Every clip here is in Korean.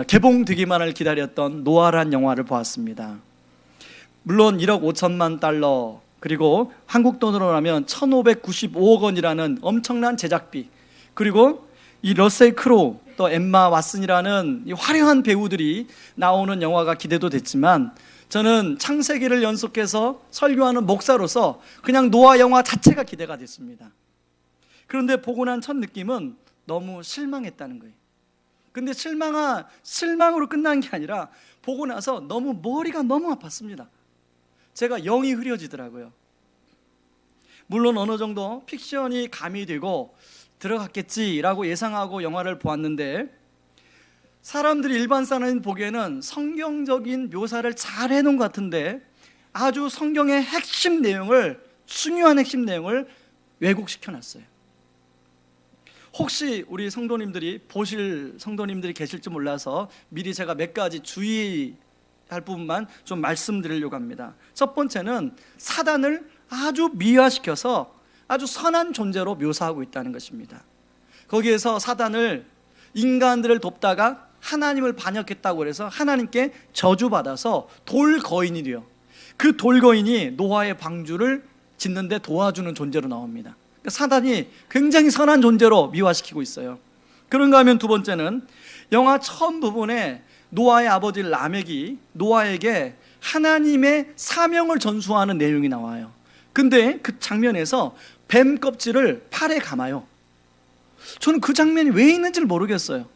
개봉되기만을 기다렸던 노아란 영화를 보았습니다. 물론 1억 5천만 달러, 그리고 한국 돈으로 하면 1595억 원이라는 엄청난 제작비, 그리고 이 러셀 크로우 또 엠마 왓슨이라는 이 화려한 배우들이 나오는 영화가 기대도 됐지만, 저는 창세기를 연속해서 설교하는 목사로서 그냥 노아 영화 자체가 기대가 됐습니다. 그런데 보고 난 첫 느낌은 너무 실망했다는 거예요. 근데 실망으로 끝난 게 아니라 보고 나서 머리가 너무 아팠습니다. 제가 영이 흐려지더라고요. 물론 어느 정도 픽션이 가미되고 들어갔겠지라고 예상하고 영화를 보았는데, 사람들이 일반 사람이 보기에는 성경적인 묘사를 잘 해놓은 것 같은데 아주 성경의 중요한 핵심 내용을 왜곡시켜놨어요. 혹시 우리 성도님들이 보실 성도님들이 계실지 몰라서 미리 제가 몇 가지 주의할 부분만 좀 말씀드리려고 합니다. 첫 번째는 사단을 아주 미화시켜서 아주 선한 존재로 묘사하고 있다는 것입니다. 거기에서 사단을 인간들을 돕다가 하나님을 반역했다고 해서 하나님께 저주받아서 돌거인이 돼요. 그 돌거인이 노아의 방주를 짓는데 도와주는 존재로 나옵니다. 그러니까 사단이 굉장히 선한 존재로 미화시키고 있어요. 그런가 하면 두 번째는 영화 처음 부분에 노아의 아버지 라멕이 노아에게 하나님의 사명을 전수하는 내용이 나와요. 근데 그 장면에서 뱀 껍질을 팔에 감아요. 저는 그 장면이 왜 있는지를 모르겠어요.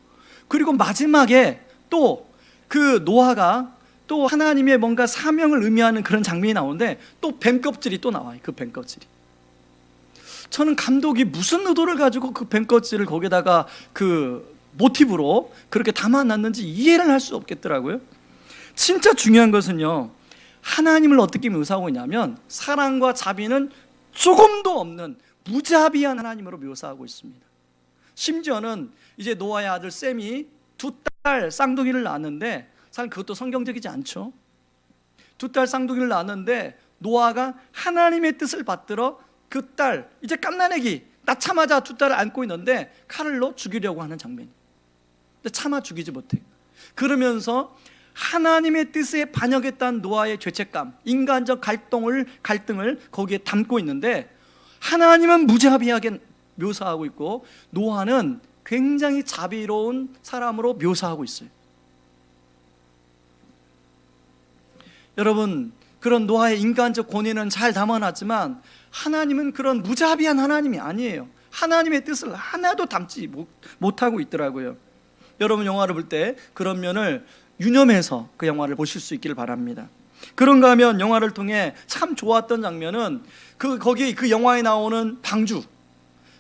그리고 마지막에 또 그 노아가 또 하나님의 뭔가 사명을 의미하는 그런 장면이 나오는데 또 뱀 껍질이 또 나와요. 그 뱀 껍질이. 저는 감독이 무슨 의도를 가지고 그 뱀 껍질을 거기다가 그 모티브로 그렇게 담아놨는지 이해를 할 수 없겠더라고요. 진짜 중요한 것은요, 하나님을 어떻게 묘사하고 있냐면 사랑과 자비는 조금도 없는 무자비한 하나님으로 묘사하고 있습니다. 심지어는 이제 노아의 아들 셈이 두 딸 쌍둥이를 낳았는데, 사실 그것도 성경적이지 않죠. 두 딸 쌍둥이를 낳았는데 노아가 하나님의 뜻을 받들어 그 딸, 이제 갓난아기 낳자마자 두 딸을 안고 있는데 칼로 죽이려고 하는 장면이. 근데 차마 죽이지 못해. 그러면서 하나님의 뜻에 반역했다는 노아의 죄책감, 인간적 갈등을 거기에 담고 있는데, 하나님은 무자비하게 묘사하고 있고 노아는 굉장히 자비로운 사람으로 묘사하고 있어요. 여러분, 그런 노아의 인간적 고뇌는 잘 담아놨지만 하나님은 그런 무자비한 하나님이 아니에요. 하나님의 뜻을 하나도 담지 못하고 있더라고요. 여러분, 영화를 볼 때 그런 면을 유념해서 그 영화를 보실 수 있기를 바랍니다. 그런가 하면 영화를 통해 참 좋았던 장면은 거기 그 영화에 나오는 방주,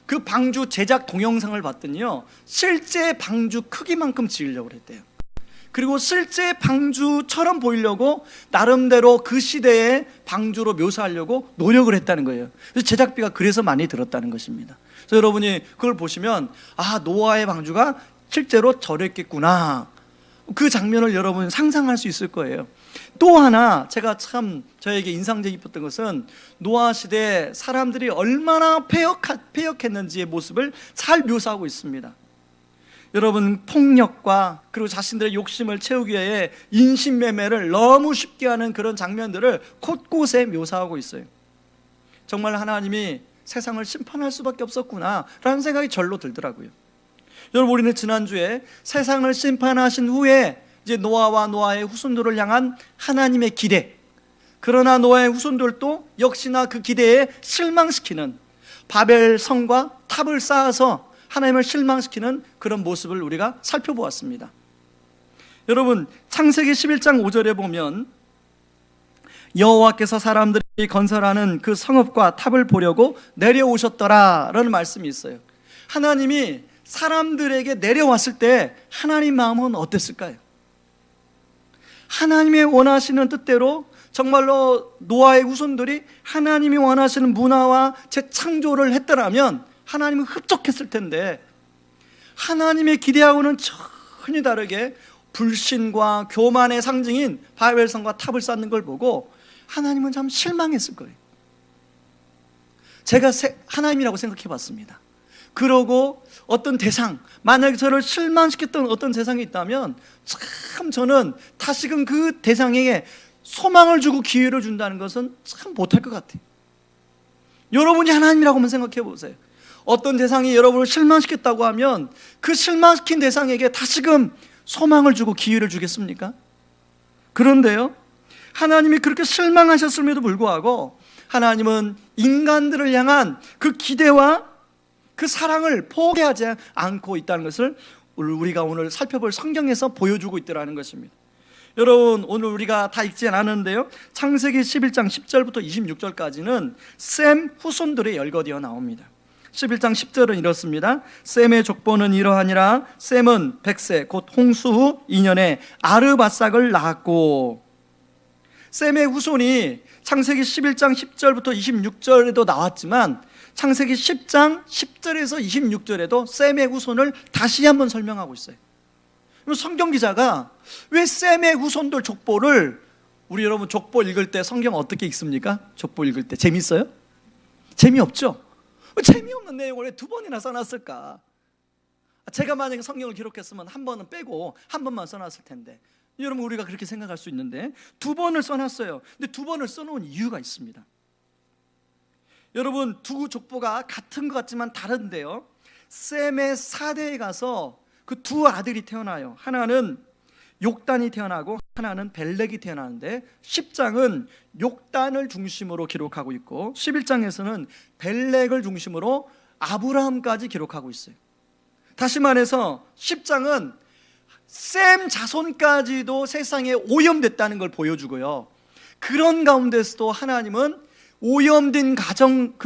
그 방주 제작 동영상을 봤더니요, 실제 방주 크기만큼 지으려고 했대요. 그리고 실제 방주처럼 보이려고 나름대로 그 시대의 방주로 묘사하려고 노력을 했다는 거예요. 그래서 제작비가 그래서 많이 들었다는 것입니다. 그래서 여러분이 그걸 보시면 노아의 방주가 실제로 저랬겠구나, 그 장면을 여러분 상상할 수 있을 거예요. 또 하나 제가 참 저에게 인상 깊었던 것은 노아 시대 사람들이 얼마나 패역했는지의 모습을 잘 묘사하고 있습니다. 여러분, 폭력과 그리고 자신들의 욕심을 채우기 위해 인신매매를 너무 쉽게 하는 그런 장면들을 곳곳에 묘사하고 있어요. 정말 하나님이 세상을 심판할 수밖에 없었구나 라는 생각이 절로 들더라고요. 여러분, 우리는 지난주에 세상을 심판하신 후에 이제 노아와 노아의 후손들을 향한 하나님의 기대, 그러나 노아의 후손들도 역시나 그 기대에 실망시키는 바벨 성과 탑을 쌓아서 하나님을 실망시키는 그런 모습을 우리가 살펴보았습니다. 여러분, 창세기 11장 5절에 보면 여호와께서 사람들이 건설하는 그 성읍과 탑을 보려고 내려오셨더라 라는 말씀이 있어요. 하나님이 사람들에게 내려왔을 때 하나님 마음은 어땠을까요? 하나님의 원하시는 뜻대로 정말로 노아의 후손들이 하나님이 원하시는 문화와 재창조를 했더라면 하나님은 흡족했을 텐데, 하나님의 기대하고는 전혀 다르게 불신과 교만의 상징인 바벨성과 탑을 쌓는 걸 보고 하나님은 참 실망했을 거예요. 제가 하나님이라고 생각해 봤습니다. 그러고 어떤 대상, 만약에 저를 실망시켰던 어떤 대상이 있다면 참 저는 다시금 그 대상에게 소망을 주고 기회를 준다는 것은 참 못할 것 같아요. 여러분이 하나님이라고 한번 생각해 보세요. 어떤 대상이 여러분을 실망시켰다고 하면 그 실망시킨 대상에게 다시금 소망을 주고 기회를 주겠습니까? 그런데요, 하나님이 그렇게 실망하셨음에도 불구하고 하나님은 인간들을 향한 그 기대와 그 사랑을 포기하지 않고 있다는 것을 우리가 오늘 살펴볼 성경에서 보여주고 있더라는 것입니다. 여러분, 오늘 우리가 다 읽지 않았는데요, 창세기 11장 10절부터 26절까지는 셈 후손들의 열거되어 나옵니다. 11장 10절은 이렇습니다. 셈의 족보는 이러하니라. 셈은 백세 곧 홍수 후 2년에 아르바삭을 낳았고, 셈의 후손이 창세기 11장 10절부터 26절에도 나왔지만 창세기 10장 10절에서 26절에도 셈의 후손을 다시 한번 설명하고 있어요. 성경 기자가 왜 셈의 후손들 족보를, 우리 여러분 족보 읽을 때 성경 어떻게 읽습니까? 족보 읽을 때 재밌어요? 재미없죠? 재미없는 내용을 왜 두 번이나 써놨을까? 제가 만약에 성경을 기록했으면 한 번은 빼고 한 번만 써놨을 텐데, 여러분 우리가 그렇게 생각할 수 있는데 두 번을 써놨어요. 근데 두 번을 써놓은 이유가 있습니다. 여러분, 두 족보가 같은 것 같지만 다른데요, 셈의 사대에 가서 그 두 아들이 태어나요. 하나는 욕단이 태어나고 하나는 벨렉이 태어나는데 10장은 욕단을 중심으로 기록하고 있고 11장에서는 벨렉을 중심으로 아브라함까지 기록하고 있어요. 다시 말해서 10장은 셈 자손까지도 세상에 오염됐다는 걸 보여주고요, 그런 가운데서도 하나님은 오염된 가족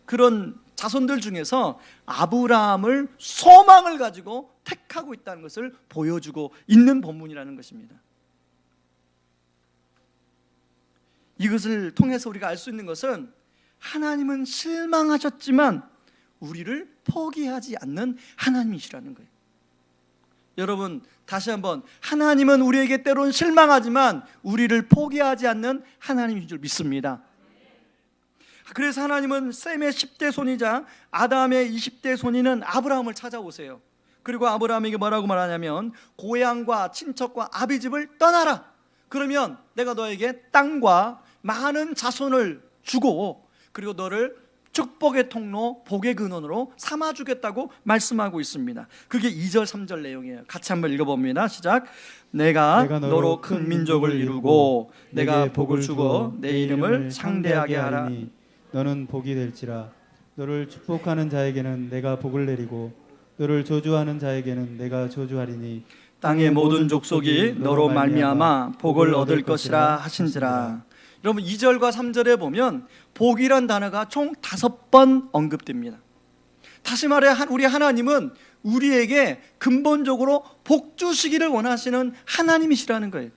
그런 자손들 중에서 아브라함을 소망을 가지고 택하고 있다는 것을 보여주고 있는 본문이라는 것입니다. 이것을 통해서 우리가 알 수 있는 것은 하나님은 실망하셨지만 우리를 포기하지 않는 하나님이시라는 거예요. 여러분, 다시 한번, 하나님은 우리에게 때로는 실망하지만 우리를 포기하지 않는 하나님인 줄 믿습니다. 그래서 하나님은 셈의 10대 손이자 아담의 20대 손이는 아브라함을 찾아오세요. 그리고 아브라함에게 뭐라고 말하냐면, 고향과 친척과 아비집을 떠나라. 그러면 내가 너에게 땅과 많은 자손을 주고, 그리고 너를 축복의 통로, 복의 근원으로 삼아주겠다고 말씀하고 있습니다. 그게 2절 3절 내용이에요. 같이 한번 읽어봅니다. 시작. 내가 너로 큰 민족을 이루고 내가 복을 주고 내 이름을 창대하게 하라. 너는 복이 될지라. 너를 축복하는 자에게는 내가 복을 내리고 너를 저주하는 자에게는 내가 저주하리니 땅의 모든 족속이 너로 말미암아 복을 얻을 것이라 하신지라. 여러분, 2절과 3절에 보면 복이란 단어가 총 5번 언급됩니다. 다시 말해 우리 하나님은 우리에게 근본적으로 복 주시기를 원하시는 하나님이시라는 거예요.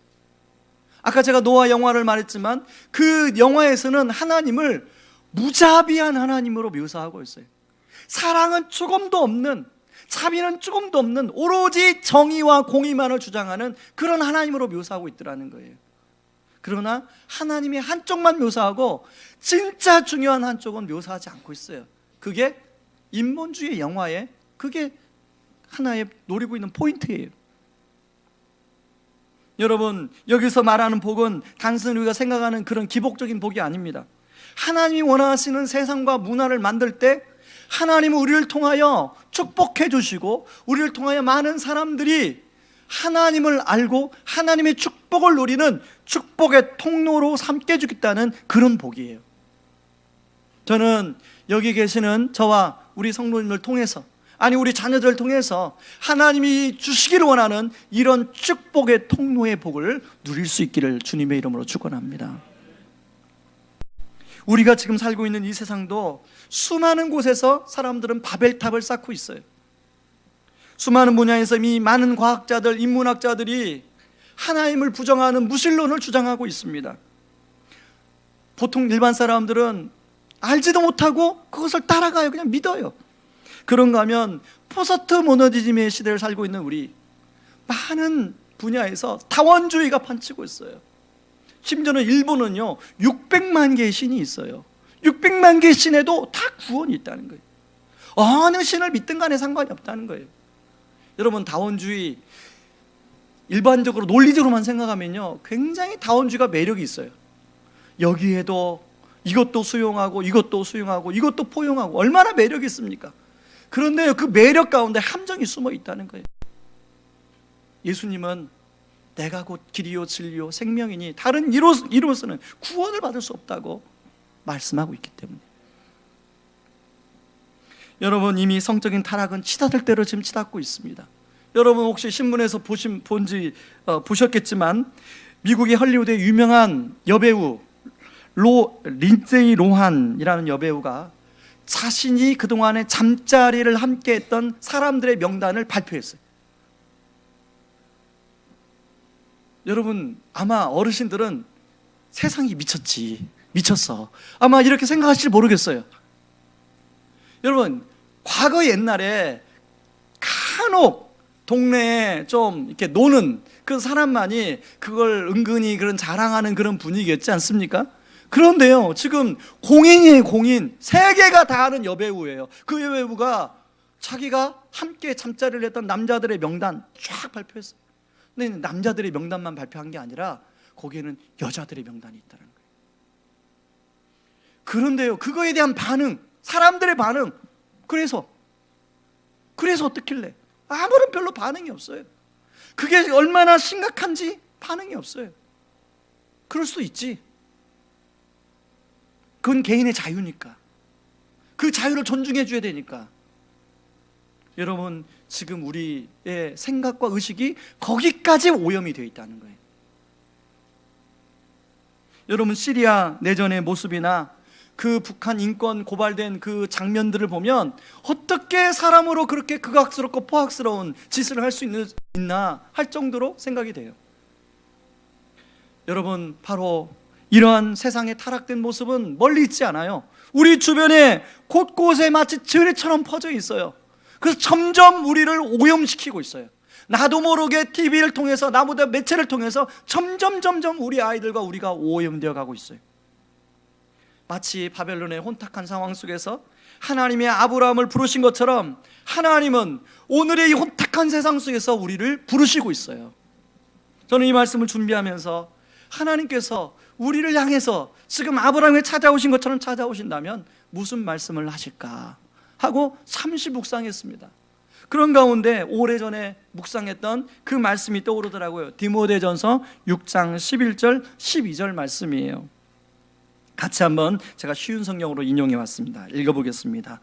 아까 제가 노아 영화를 말했지만 그 영화에서는 하나님을 무자비한 하나님으로 묘사하고 있어요. 사랑은 조금도 없는, 자비는 조금도 없는, 오로지 정의와 공의만을 주장하는 그런 하나님으로 묘사하고 있더라는 거예요. 그러나 하나님이 한쪽만 묘사하고 진짜 중요한 한쪽은 묘사하지 않고 있어요. 그게 인본주의 영화에 그게 하나의 노리고 있는 포인트예요. 여러분, 여기서 말하는 복은 단순히 우리가 생각하는 그런 기복적인 복이 아닙니다. 하나님이 원하시는 세상과 문화를 만들 때 하나님은 우리를 통하여 축복해 주시고 우리를 통하여 많은 사람들이 하나님을 알고 하나님의 축복을 누리는 축복의 통로로 삼게 해주겠다는 그런 복이에요. 저는 여기 계시는 저와 우리 성도님을 통해서, 아니 우리 자녀들을 통해서 하나님이 주시기를 원하는 이런 축복의 통로의 복을 누릴 수 있기를 주님의 이름으로 축원합니다. 우리가 지금 살고 있는 이 세상도 수많은 곳에서 사람들은 바벨탑을 쌓고 있어요. 수많은 분야에서 이 많은 과학자들, 인문학자들이 하나님을 부정하는 무신론을 주장하고 있습니다. 보통 일반 사람들은 알지도 못하고 그것을 따라가요. 그냥 믿어요. 그런가 하면 포스트 모더니즘의 시대를 살고 있는 우리, 많은 분야에서 다원주의가 판치고 있어요. 심지어는 일본은요 600만 개의 신이 있어요. 600만 개의 신에도 다 구원이 있다는 거예요. 어느 신을 믿든 간에 상관이 없다는 거예요. 여러분, 다원주의 일반적으로 논리적으로만 생각하면요, 굉장히 다원주의가 매력이 있어요. 여기에도 이것도 수용하고 이것도 수용하고 이것도 포용하고 얼마나 매력이 있습니까? 그런데 그 매력 가운데 함정이 숨어 있다는 거예요. 예수님은 내가 곧 길이요 진리요 생명이니 다른 이로서는 구원을 받을 수 없다고 말씀하고 있기 때문에. 여러분, 이미 성적인 타락은 치닫을 대로 지금 치닫고 있습니다. 여러분 혹시 신문에서 보셨겠지만 미국의 헐리우드의 유명한 여배우 린세이 로한이라는 여배우가 자신이 그동안에 잠자리를 함께 했던 사람들의 명단을 발표했어요. 여러분, 아마 어르신들은 세상이 미쳤어 아마 이렇게 생각하실지 모르겠어요. 여러분, 과거 옛날에 간혹 동네에 좀 이렇게 노는 그 사람만이 그걸 은근히 그런 자랑하는 그런 분위기였지 않습니까? 그런데요, 지금 공인이에요. 공인. 세계가 다 아는 여배우예요. 그 여배우가 자기가 함께 잠자리를 했던 남자들의 명단 쫙 발표했어요. 근데 남자들의 명단만 발표한 게 아니라 거기에는 여자들의 명단이 있다는 거예요. 그런데요, 그거에 대한 반응, 사람들의 반응, 그래서 어떻길래? 아무런 별로 반응이 없어요. 그게 얼마나 심각한지 반응이 없어요. 그럴 수 있지. 그건 개인의 자유니까. 그 자유를 존중해 줘야 되니까. 여러분, 지금 우리의 생각과 의식이 거기까지 오염이 되어 있다는 거예요. 여러분, 시리아 내전의 모습이나 그 북한 인권 고발된 그 장면들을 보면 어떻게 사람으로 그렇게 극악스럽고 포악스러운 짓을 할 수 있나 할 정도로 생각이 돼요. 여러분, 바로 이러한 세상의 타락된 모습은 멀리 있지 않아요. 우리 주변에 곳곳에 마치 전해처럼 퍼져 있어요. 그래서 점점 우리를 오염시키고 있어요. 나도 모르게 TV를 통해서, 나보다 매체를 통해서 점점 우리 아이들과 우리가 오염되어 가고 있어요. 마치 바벨론의 혼탁한 상황 속에서 하나님의 아브라함을 부르신 것처럼 하나님은 오늘의 이 혼탁한 세상 속에서 우리를 부르시고 있어요. 저는 이 말씀을 준비하면서 하나님께서 우리를 향해서 지금 아브라함에 찾아오신 것처럼 찾아오신다면 무슨 말씀을 하실까 하고 잠시 묵상했습니다. 그런 가운데 오래전에 묵상했던 그 말씀이 떠오르더라고요. 디모데전서 6장 11절 12절 말씀이에요. 같이 한번 제가 쉬운 성경으로 인용해 왔습니다. 읽어보겠습니다.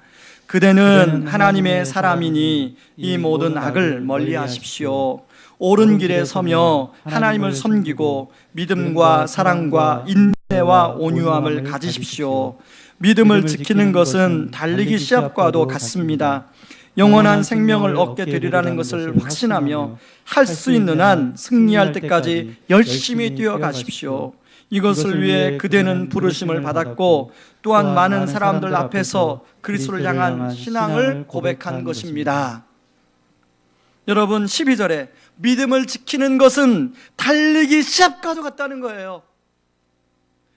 그대는 하나님의 사람이니 이 모든 악을 멀리하십시오. 옳은 길에 서며 하나님을 섬기고 믿음과 사랑과 인내와 온유함을 가지십시오. 믿음을 지키는 것은 달리기 시합과도 같습니다. 영원한 생명을 얻게 되리라는 것을 확신하며 할 수 있는 한 승리할 때까지 열심히 뛰어가십시오. 이것을 위해 그대는 부르심을 받았고 또한 많은 사람들 앞에서 그리스도를 향한 신앙을 고백한 것입니다. 여러분, 12절에 믿음을 지키는 것은 달리기 시합과도 같다는 거예요.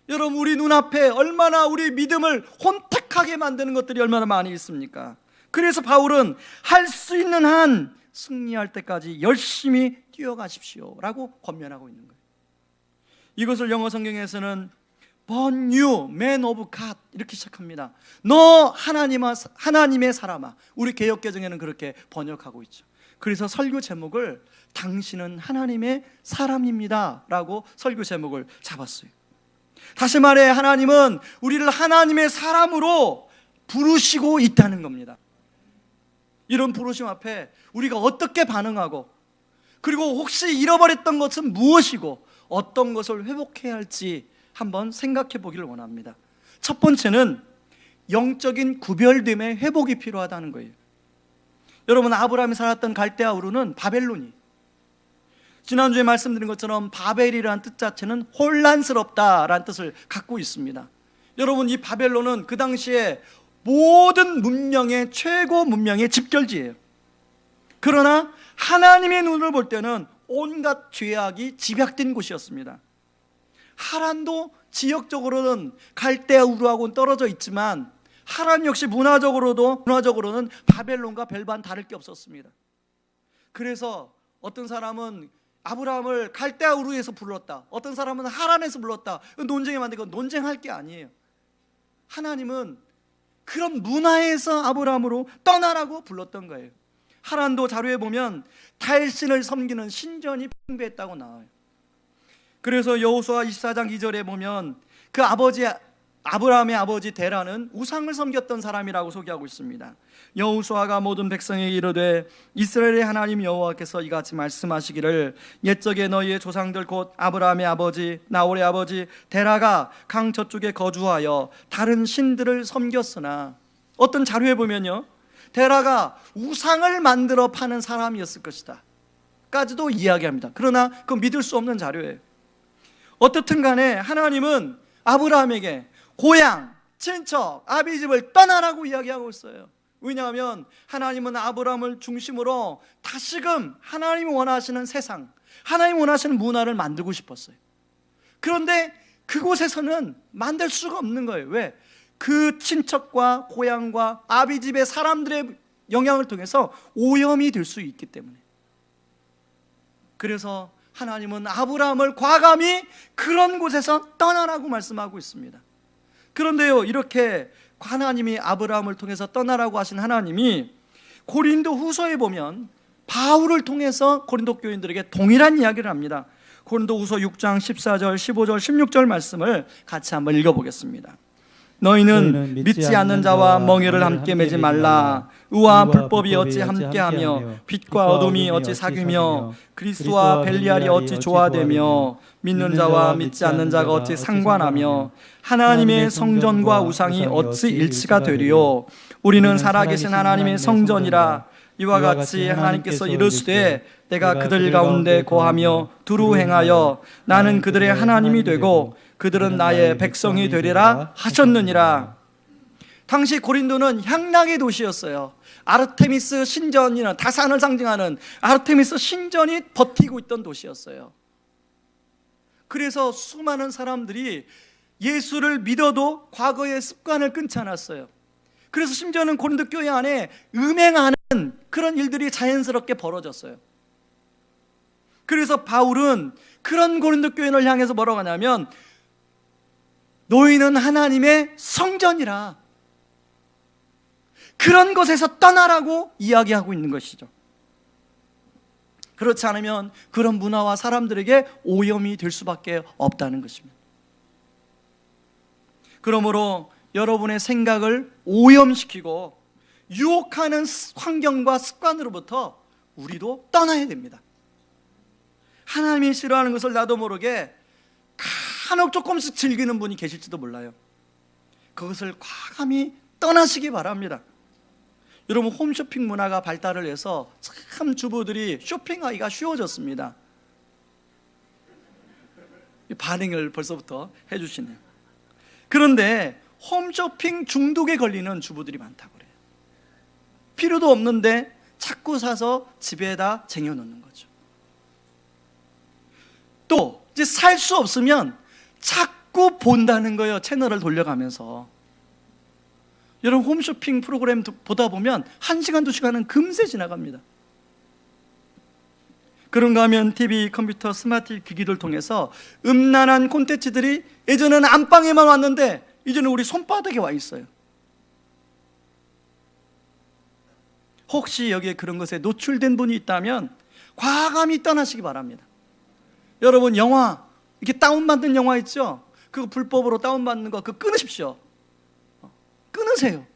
여러분, 우리 눈앞에 얼마나 우리 믿음을 혼탁하게 만드는 것들이 얼마나 많이 있습니까? 그래서 바울은 할 수 있는 한 승리할 때까지 열심히 뛰어가십시오 라고 권면하고 있는 거예요. 이것을 영어 성경에서는 Born you, man of God 이렇게 시작합니다. 너 하나님의 사람아. 우리 개역개정에는 그렇게 번역하고 있죠. 그래서 설교 제목을 당신은 하나님의 사람입니다 라고 설교 제목을 잡았어요. 다시 말해, 하나님은 우리를 하나님의 사람으로 부르시고 있다는 겁니다. 이런 부르심 앞에 우리가 어떻게 반응하고, 그리고 혹시 잃어버렸던 것은 무엇이고 어떤 것을 회복해야 할지 한번 생각해 보기를 원합니다. 첫 번째는 영적인 구별됨의 회복이 필요하다는 거예요. 여러분, 아브라함이 살았던 갈대아 우르는 바벨론이, 지난주에 말씀드린 것처럼 바벨이라는 뜻 자체는 혼란스럽다라는 뜻을 갖고 있습니다. 여러분, 이 바벨론은 그 당시에 모든 문명의 최고 문명의 집결지예요. 그러나 하나님의 눈을 볼 때는 온갖 죄악이 집약된 곳이었습니다. 하란도 지역적으로는 갈대아 우르하고는 떨어져 있지만 하란 역시 문화적으로는 바벨론과 별반 다를 게 없었습니다. 그래서 어떤 사람은 아브라함을 갈대아 우르에서 불렀다, 어떤 사람은 하란에서 불렀다. 논쟁에 만들고 논쟁할 게 아니에요. 하나님은 그런 문화에서 아브라함으로 떠나라고 불렀던 거예요. 하란도 자료에 보면 달신을 섬기는 신전이 팽배했다고 나와요. 그래서 여호수아 24장 2절에 보면 그 아브라함의 아버지 데라는 우상을 섬겼던 사람이라고 소개하고 있습니다. 여호수아가 모든 백성에게 이르되 이스라엘의 하나님 여호와께서 이같이 말씀하시기를 옛적에 너희의 조상들 곧 아브라함의 아버지 나홀의 아버지 데라가 강 저쪽에 거주하여 다른 신들을 섬겼으나, 어떤 자료에 보면요, 데라가 우상을 만들어 파는 사람이었을 것이다 까지도 이야기합니다. 그러나 그건 믿을 수 없는 자료예요. 어떻든 간에 하나님은 아브라함에게 고향, 친척, 아비집을 떠나라고 이야기하고 있어요. 왜냐하면 하나님은 아브라함을 중심으로 다시금 하나님이 원하시는 세상, 하나님이 원하시는 문화를 만들고 싶었어요. 그런데 그곳에서는 만들 수가 없는 거예요. 왜? 그 친척과 고향과 아비집의 사람들의 영향을 통해서 오염이 될 수 있기 때문에. 그래서 하나님은 아브라함을 과감히 그런 곳에서 떠나라고 말씀하고 있습니다. 그런데요, 이렇게 하나님이 아브라함을 통해서 떠나라고 하신 하나님이 고린도 후서에 보면 바울을 통해서 고린도 교인들에게 동일한 이야기를 합니다. 고린도 후서 6장 14절, 15절, 16절 말씀을 같이 한번 읽어보겠습니다. 너희는 믿지 않는 자와 멍에를 함께 매지 말라. 의와 불법이 어찌 함께하며 빛과 어둠이 어찌 사귀며 그리스도와 벨리알이 어찌 조화되며 믿는 자와 믿지 않는 자가 어찌 상관하며 하나님의 성전과 우상이 어찌 일치가 되리요. 우리는 살아계신 하나님의 성전이라. 이와 같이 하나님께서 이르시되 내가 그들 가운데 거하며 두루 행하여 나는 그들의 하나님이 되고 그들은 나의 백성이 되리라 하셨느니라. 당시 고린도는 향락의 도시였어요. 아르테미스 신전이나 다산을 상징하는 아르테미스 신전이 버티고 있던 도시였어요. 그래서 수많은 사람들이 예수를 믿어도 과거의 습관을 끊지 않았어요. 그래서 심지어는 고린도 교회 안에 음행하는 그런 일들이 자연스럽게 벌어졌어요. 그래서 바울은 그런 고린도 교인을 향해서 뭐라고 하냐면 너희는 하나님의 성전이라, 그런 것에서 떠나라고 이야기하고 있는 것이죠. 그렇지 않으면 그런 문화와 사람들에게 오염이 될 수밖에 없다는 것입니다. 그러므로 여러분의 생각을 오염시키고 유혹하는 환경과 습관으로부터 우리도 떠나야 됩니다. 하나님이 싫어하는 것을 나도 모르게 간혹 조금씩 즐기는 분이 계실지도 몰라요. 그것을 과감히 떠나시기 바랍니다. 여러분, 홈쇼핑 문화가 발달을 해서 참 주부들이 쇼핑하기가 쉬워졌습니다. 반응을 벌써부터 해주시네요. 그런데 홈쇼핑 중독에 걸리는 주부들이 많다고 그래요. 필요도 없는데 자꾸 사서 집에다 쟁여놓는 거죠. 또 이제 살 수 없으면 자꾸 본다는 거예요. 채널을 돌려가면서. 여러분, 홈쇼핑 프로그램 보다 보면 1시간, 2시간은 금세 지나갑니다. 그런가 하면 TV, 컴퓨터, 스마트 기기를 통해서 음란한 콘텐츠들이 예전에는 안방에만 왔는데 이제는 우리 손바닥에 와 있어요. 혹시 여기에 그런 것에 노출된 분이 있다면 과감히 떠나시기 바랍니다. 여러분, 영화, 이렇게 다운받는 영화 있죠? 그거 불법으로 다운받는 거 그거 끊으십시오. 끊으세요.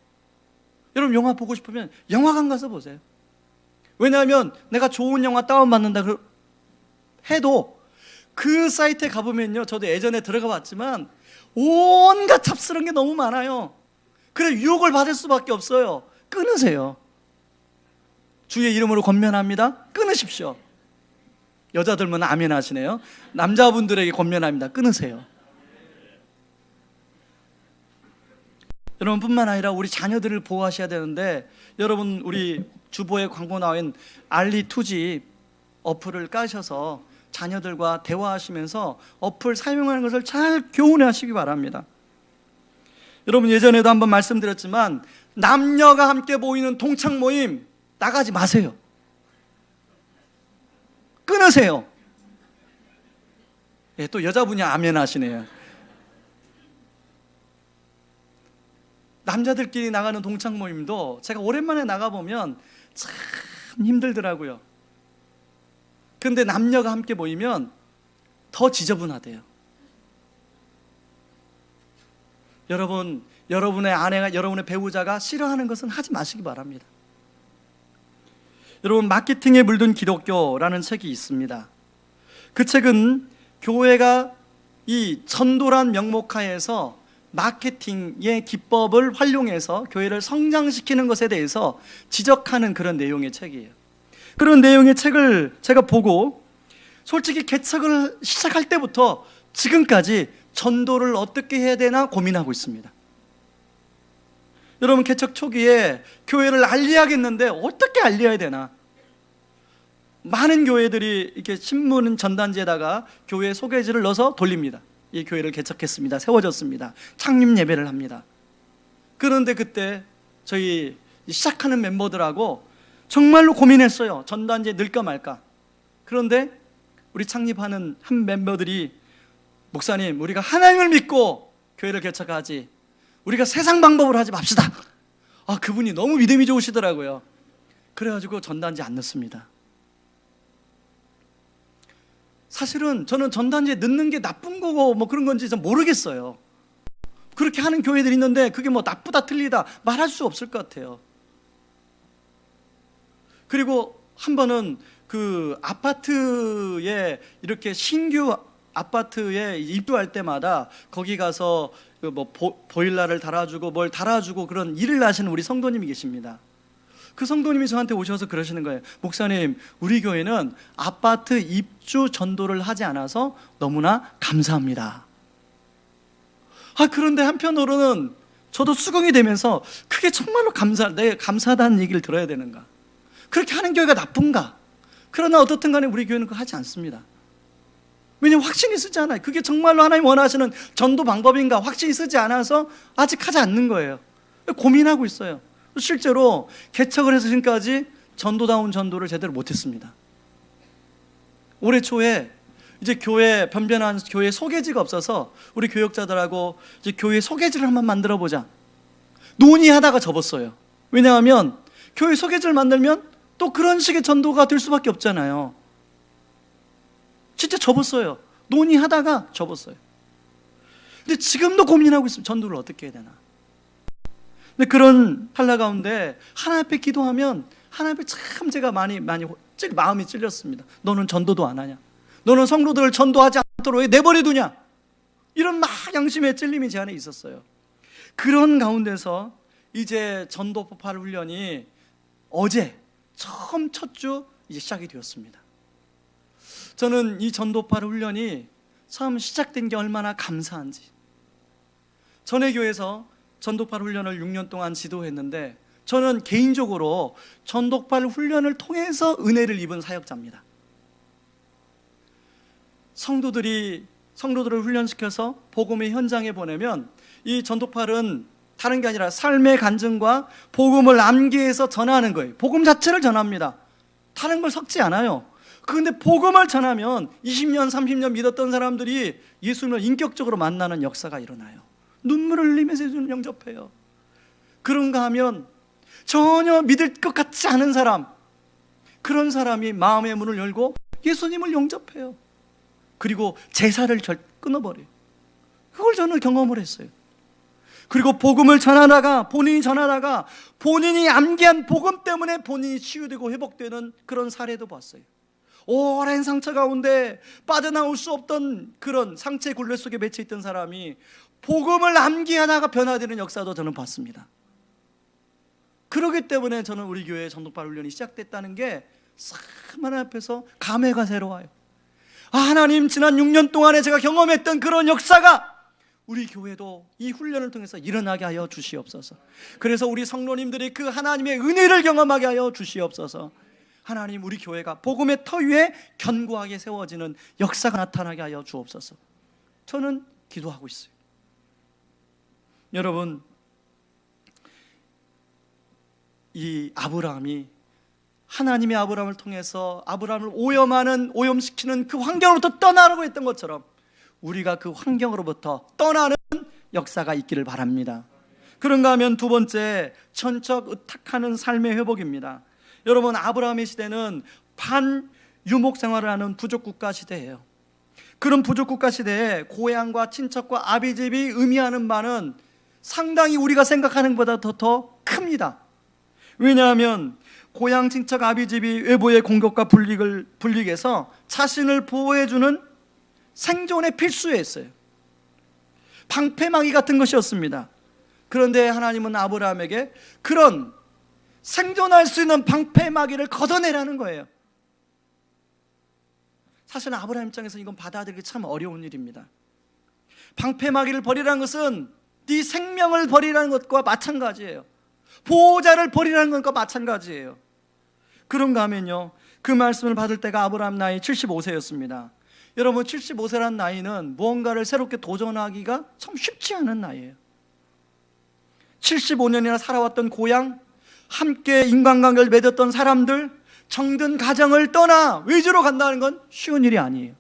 여러분, 영화 보고 싶으면 영화관 가서 보세요. 왜냐하면 내가 좋은 영화 다운받는다 해도 그 사이트에 가보면요, 저도 예전에 들어가 봤지만 온갖 잡스러운 게 너무 많아요. 그래 유혹을 받을 수밖에 없어요. 끊으세요. 주의 이름으로 권면합니다. 끊으십시오. 여자들만 아멘 하시네요. 남자분들에게 권면합니다. 끊으세요. 여러분, 뿐만 아니라 우리 자녀들을 보호하셔야 되는데, 여러분, 우리 주보에 광고 나온 알리2지 어플을 까셔서 자녀들과 대화하시면서 어플 사용하는 것을 잘 교훈하시기 바랍니다. 여러분 예전에도 한번 말씀드렸지만 남녀가 함께 모이는 동창 모임 나가지 마세요. 끊으세요. 예, 또 여자분이 아멘 하시네요. 남자들끼리 나가는 동창 모임도 제가 오랜만에 나가보면 참 힘들더라고요. 그런데 남녀가 함께 모이면 더 지저분하대요. 여러분, 여러분의 아내가, 여러분의 배우자가 싫어하는 것은 하지 마시기 바랍니다. 여러분, 마케팅에 물든 기독교라는 책이 있습니다. 그 책은 교회가 이 전도란 명목하에서 마케팅의 기법을 활용해서 교회를 성장시키는 것에 대해서 지적하는 그런 내용의 책이에요. 그런 내용의 책을 제가 보고 솔직히 개척을 시작할 때부터 지금까지 전도를 어떻게 해야 되나 고민하고 있습니다. 여러분, 개척 초기에 교회를 알려야겠는데 어떻게 알려야 되나? 많은 교회들이 이렇게 신문 전단지에다가 교회 소개지를 넣어서 돌립니다. 이 교회를 개척했습니다. 세워졌습니다. 창립 예배를 합니다. 그런데 그때 저희 시작하는 멤버들하고 정말로 고민했어요. 전단지에 넣을까 말까. 그런데 우리 창립하는 한 멤버들이 목사님, 우리가 하나님을 믿고 교회를 개척하지 우리가 세상 방법으로 하지 맙시다. 그분이 너무 믿음이 좋으시더라고요. 그래가지고 전단지 안 넣습니다. 사실은 저는 전단지에 넣는 게 나쁜 거고 뭐 그런 건지 좀 모르겠어요. 그렇게 하는 교회들이 있는데 그게 뭐 나쁘다 틀리다 말할 수 없을 것 같아요. 그리고 한 번은 그 아파트에 이렇게 신규 아파트에 입주할 때마다 거기 가서 뭐 보일러를 달아주고 뭘 달아주고 그런 일을 하시는 우리 성도님이 계십니다. 그 성도님이 저한테 오셔서 그러시는 거예요. 목사님, 우리 교회는 아파트 입주 전도를 하지 않아서 너무나 감사합니다. 그런데 한편으로는 저도 수긍이 되면서 그게 정말로 내가 감사하다는 얘기를 들어야 되는가? 그렇게 하는 교회가 나쁜가? 그러나 어떻든 간에 우리 교회는 그거 하지 않습니다. 왜냐하면 확신이 쓰지 않아요. 그게 정말로 하나님 원하시는 전도 방법인가? 확신이 쓰지 않아서 아직 하지 않는 거예요. 고민하고 있어요. 실제로 개척을 해서 지금까지 전도다운 전도를 제대로 못했습니다. 올해 초에 이제 교회 변변한 교회 소개지가 없어서 우리 교역자들하고 이제 교회 소개지를 한번 만들어 보자 논의하다가 접었어요. 왜냐하면 교회 소개지를 만들면 또 그런 식의 전도가 될 수밖에 없잖아요. 진짜 접었어요. 논의하다가 접었어요. 근데 지금도 고민하고 있습니다. 전도를 어떻게 해야 되나. 근데 그런 한라 가운데 하나님 앞에 기도하면 하나님 앞에 참 제가 많이 마음이 찔렸습니다. 너는 전도도 안 하냐? 너는 성도들을 전도하지 않도록 왜 내버려 두냐? 이런 막 양심의 찔림이 제 안에 있었어요. 그런 가운데서 이제 전도 폭발 훈련이 어제 처음 첫 주 이제 시작이 되었습니다. 저는 이 전도 폭발 훈련이 처음 시작된 게 얼마나 감사한지. 전에 교회에서 전도발 훈련을 6년 동안 지도했는데 저는 개인적으로 전도발 훈련을 통해서 은혜를 입은 사역자입니다. 성도들을 훈련시켜서 복음의 현장에 보내면 이 전도팔은 다른 게 아니라 삶의 간증과 복음을 암기해서 전하는 거예요. 복음 자체를 전합니다. 다른 걸 섞지 않아요. 그런데 복음을 전하면 20년, 30년 믿었던 사람들이 예수님을 인격적으로 만나는 역사가 일어나요. 눈물을 흘리면서 예수님을 영접해요. 그런가 하면 전혀 믿을 것 같지 않은 사람, 그런 사람이 마음의 문을 열고 예수님을 영접해요. 그리고 제사를 끊어버려요. 그걸 저는 경험을 했어요. 그리고 복음을 전하다가 본인이 암기한 복음 때문에 본인이 치유되고 회복되는 그런 사례도 봤어요. 오랜 상처 가운데 빠져나올 수 없던 그런 상처의 굴레 속에 맺혀있던 사람이 복음을 암기하다가 변화되는 역사도 저는 봤습니다. 그렇기 때문에 저는 우리 교회의 전도발 훈련이 시작됐다는 게 하나님 앞에서 감회가 새로워요. 하나님, 지난 6년 동안에 제가 경험했던 그런 역사가 우리 교회도 이 훈련을 통해서 일어나게 하여 주시옵소서. 그래서 우리 성도님들이 그 하나님의 은혜를 경험하게 하여 주시옵소서. 하나님, 우리 교회가 복음의 터 위에 견고하게 세워지는 역사가 나타나게 하여 주옵소서. 저는 기도하고 있어요. 여러분, 이 아브라함이 하나님의 아브라함을 통해서 아브라함을 오염시키는 그 환경으로부터 떠나라고 했던 것처럼 우리가 그 환경으로부터 떠나는 역사가 있기를 바랍니다. 그런가 하면 두 번째, 천적 의탁하는 삶의 회복입니다. 여러분, 아브라함의 시대는 반유목 생활을 하는 부족국가 시대예요. 그런 부족국가 시대에 고향과 친척과 아비집이 의미하는 바는 상당히 우리가 생각하는 것보다 더 큽니다. 왜냐하면 고향 친척 아비집이 외부의 공격과 불이익에서 자신을 보호해주는 생존의 필수였어요. 방패막이 같은 것이었습니다. 그런데 하나님은 아브라함에게 그런 생존할 수 있는 방패막이를 걷어내라는 거예요. 사실은 아브라함 입장에서 이건 받아들이기 참 어려운 일입니다. 방패막이를 버리라는 것은 네 생명을 버리라는 것과 마찬가지예요. 보호자를 버리라는 것과 마찬가지예요. 그런가 하면요, 그 말씀을 받을 때가 아브라함 나이 75세였습니다. 여러분, 75세라는 나이는 무언가를 새롭게 도전하기가 참 쉽지 않은 나이예요. 75년이나 살아왔던 고향, 함께 인간관계를 맺었던 사람들, 정든 가정을 떠나 외지로 간다는 건 쉬운 일이 아니에요.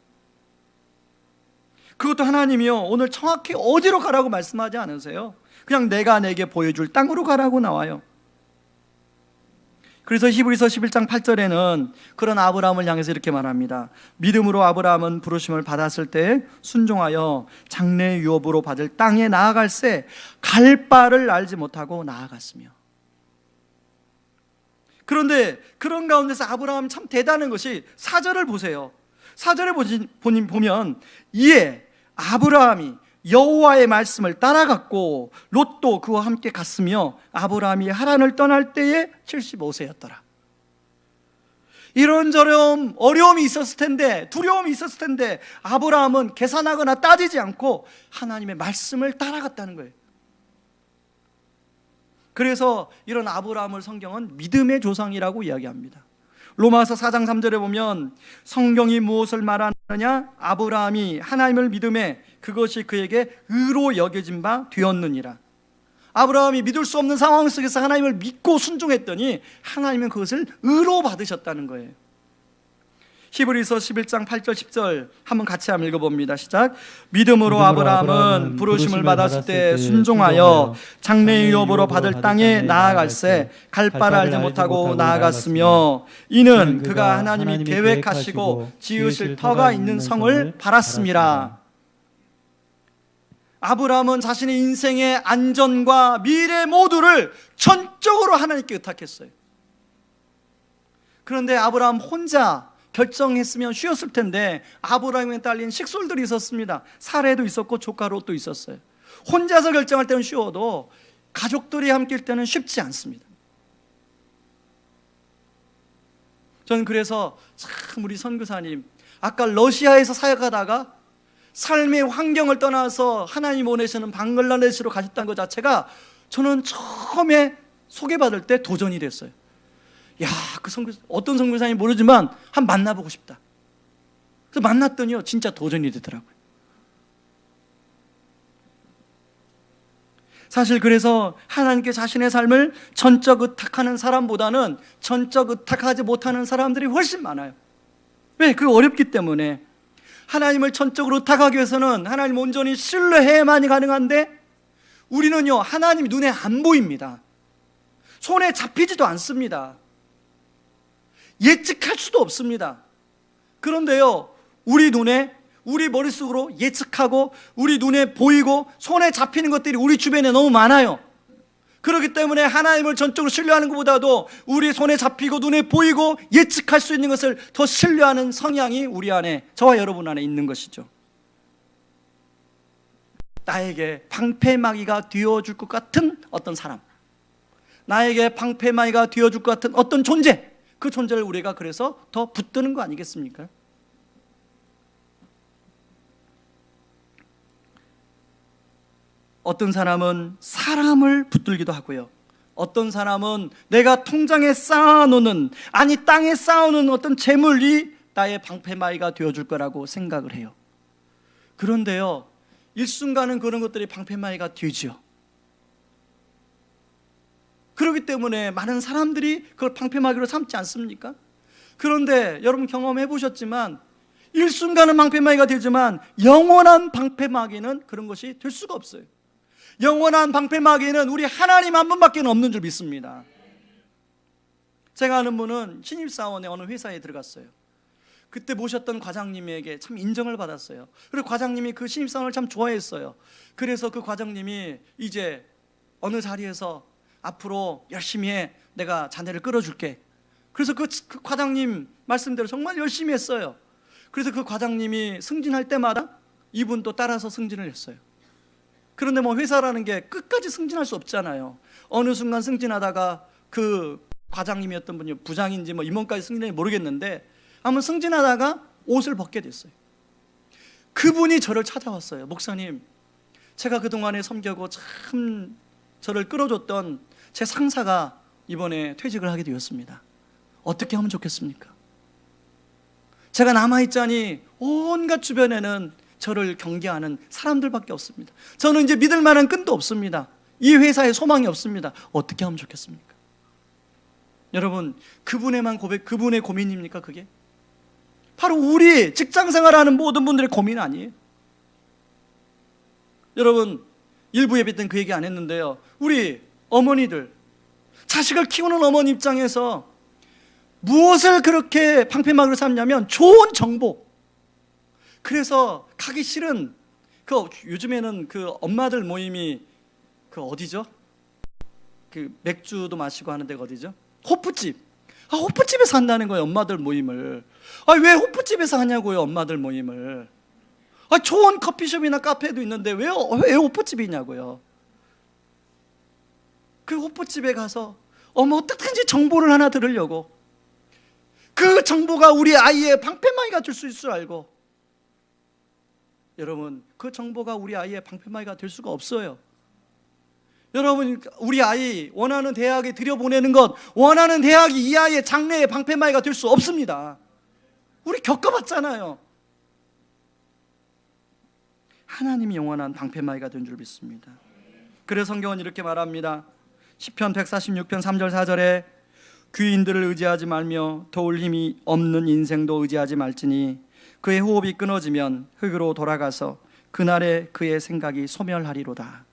그것도 하나님이요, 오늘 정확히 어디로 가라고 말씀하지 않으세요. 그냥 내가 내게 보여줄 땅으로 가라고 나와요. 그래서 히브리서 11장 8절에는 그런 아브라함을 향해서 이렇게 말합니다. 믿음으로 아브라함은 부르심을 받았을 때 순종하여 장래 유업으로 받을 땅에 나아갈새 갈 바를 알지 못하고 나아갔으며. 그런데 그런 가운데서 아브라함 참 대단한 것이 4절을 보세요. 4절에 보면 이에 아브라함이 여호와의 말씀을 따라갔고 롯도 그와 함께 갔으며 아브라함이 하란을 떠날 때에 75세였더라. 이런저런 어려움이 있었을 텐데, 두려움이 있었을 텐데 아브라함은 계산하거나 따지지 않고 하나님의 말씀을 따라갔다는 거예요. 그래서 이런 아브라함을 성경은 믿음의 조상이라고 이야기합니다. 로마서 4장 3절에 보면 성경이 무엇을 말하느냐? 아브라함이 하나님을 믿음에 그것이 그에게 의로 여겨진 바 되었느니라. 아브라함이 믿을 수 없는 상황 속에서 하나님을 믿고 순종했더니 하나님은 그것을 의로 받으셨다는 거예요. 히브리서 11장 8절 10절 한번 같이 한번 읽어봅니다. 시작. 믿음으로 아브라함은 부르심을 받았을 때 순종하여 장래 유업으로 받을 땅에 나아갈새 갈 바를 알지 못하고 나아갔으며 이는 그가 하나님이 계획하시고 지으실 터가 있는 성을 바랐음이라. 아브라함은 자신의 인생의 안전과 미래 모두를 전적으로 하나님께 의탁했어요. 그런데 아브라함 혼자 결정했으면 쉬었을 텐데 아브라함에 딸린 식솔들이 있었습니다. 사레도 있었고 조카 롯도 있었어요. 혼자서 결정할 때는 쉬워도 가족들이 함께일 때는 쉽지 않습니다. 저는 그래서 참 우리 선교사님, 아까 러시아에서 사역하다가 삶의 환경을 떠나서 하나님 보내시는 방글라데시로 가셨다는 것 자체가 저는 처음에 소개받을 때 도전이 됐어요. 야, 그 어떤 선교사님 모르지만 한 만나보고 싶다. 그래서 만났더니요, 진짜 도전이 되더라고요. 사실 그래서 하나님께 자신의 삶을 전적 의탁하는 사람보다는 전적 의탁하지 못하는 사람들이 훨씬 많아요. 왜? 그게 어렵기 때문에. 하나님을 전적으로 의탁하기 위해서는 하나님 온전히 신뢰해야만이 가능한데 우리는요, 하나님이 눈에 안 보입니다. 손에 잡히지도 않습니다. 예측할 수도 없습니다. 그런데요, 우리 눈에, 우리 머릿속으로 예측하고 우리 눈에 보이고 손에 잡히는 것들이 우리 주변에 너무 많아요. 그렇기 때문에 하나님을 전적으로 신뢰하는 것보다도 우리 손에 잡히고 눈에 보이고 예측할 수 있는 것을 더 신뢰하는 성향이 우리 안에, 저와 여러분 안에 있는 것이죠. 나에게 방패막이가 되어줄 것 같은 어떤 사람, 나에게 방패막이가 되어줄 것 같은 어떤 존재, 그 존재를 우리가 그래서 더 붙드는 거 아니겠습니까? 어떤 사람은 사람을 붙들기도 하고요, 어떤 사람은 내가 통장에 쌓아놓는, 아니 땅에 쌓아놓는 어떤 재물이 나의 방패막이가 되어줄 거라고 생각을 해요. 그런데요, 일순간은 그런 것들이 방패막이가 되죠. 그렇기 때문에 많은 사람들이 그걸 방패막이로 삼지 않습니까? 그런데 여러분 경험해 보셨지만 일순간은 방패막이가 되지만 영원한 방패막이는 그런 것이 될 수가 없어요. 영원한 방패막이는 우리 하나님 한 분밖에 없는 줄 믿습니다. 제가 아는 분은 신입사원의 어느 회사에 들어갔어요. 그때 모셨던 과장님에게 참 인정을 받았어요. 그리고 과장님이 그 신입사원을 참 좋아했어요. 그래서 그 과장님이 이제 어느 자리에서 앞으로 열심히 해, 내가 자네를 끌어줄게. 그래서 그 과장님 말씀대로 정말 열심히 했어요. 그래서 그 과장님이 승진할 때마다 이분도 따라서 승진을 했어요. 그런데 뭐 회사라는 게 끝까지 승진할 수 없잖아요. 어느 순간 승진하다가 그 과장님이었던 분이 부장인지 뭐 임원까지 승진했는지 모르겠는데 아무튼 승진하다가 옷을 벗게 됐어요. 그분이 저를 찾아왔어요. 목사님, 제가 그동안에 섬겨고 참 저를 끌어줬던 제 상사가 이번에 퇴직을 하게 되었습니다. 어떻게 하면 좋겠습니까? 제가 남아있자니 온갖 주변에는 저를 경계하는 사람들밖에 없습니다. 저는 이제 믿을 만한 끈도 없습니다. 이 회사에 소망이 없습니다. 어떻게 하면 좋겠습니까? 여러분, 그분의 고민입니까 그게? 바로 우리 직장생활하는 모든 분들의 고민 아니에요? 여러분, 일부 예배 때는 그 얘기 안 했는데요, 우리 어머니들, 자식을 키우는 어머니 입장에서 무엇을 그렇게 방패막으로 삼냐면 좋은 정보. 그래서 가기 싫은 요즘에는 그 엄마들 모임이 어디죠? 그 맥주도 마시고 하는 데가 어디죠? 호프집. 호프집에서 한다는 거예요, 엄마들 모임을. 왜 호프집에서 하냐고요, 엄마들 모임을. 좋은 커피숍이나 카페도 있는데 왜 호프집이냐고요. 그 호프집에 가서 어떻게든지 정보를 하나 들으려고, 그 정보가 우리 아이의 방패막이가 될 수 있을 줄 알고, 여러분, 그 정보가 우리 아이의 방패막이가 될 수가 없어요. 여러분, 우리 아이 원하는 대학에 들여보내는 것, 원하는 대학이 이 아이의 장래의 방패막이가 될 수 없습니다. 우리 겪어봤잖아요. 하나님이 영원한 방패막이가 된 줄 믿습니다. 그래서 성경은 이렇게 말합니다. 시편 146편 3절 4절에 귀인들을 의지하지 말며 도울 힘이 없는 인생도 의지하지 말지니 그의 호흡이 끊어지면 흙으로 돌아가서 그날에 그의 생각이 소멸하리로다.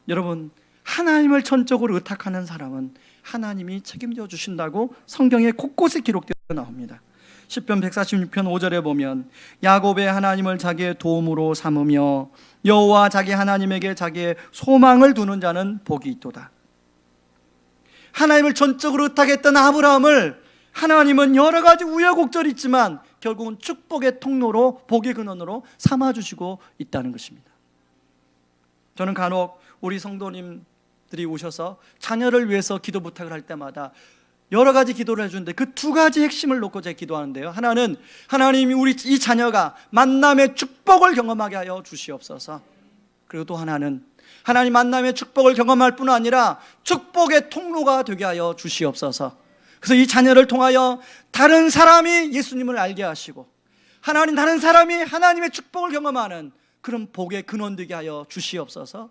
여러분, 하나님을 전적으로 의탁하는 사람은 하나님이 책임져 주신다고 성경에 곳곳에 기록되어 나옵니다. 시편 146편 5절에 보면 야곱의 하나님을 자기의 도움으로 삼으며 여호와 자기 하나님에게 자기의 소망을 두는 자는 복이 있도다. 하나님을 전적으로 의탁했던 아브라함을 하나님은 여러 가지 우여곡절이 있지만 결국은 축복의 통로로, 복의 근원으로 삼아주시고 있다는 것입니다. 저는 간혹 우리 성도님들이 오셔서 자녀를 위해서 기도 부탁을 할 때마다 여러 가지 기도를 해주는데 그 두 가지 핵심을 놓고 제가 기도하는데요, 하나는 하나님이 우리 이 자녀가 만남의 축복을 경험하게 하여 주시옵소서. 그리고 또 하나는 하나님 만남의 축복을 경험할 뿐 아니라 축복의 통로가 되게 하여 주시옵소서. 그래서 이 자녀를 통하여 다른 사람이 예수님을 알게 하시고 다른 사람이 하나님의 축복을 경험하는 그런 복의 근원 되게 하여 주시옵소서.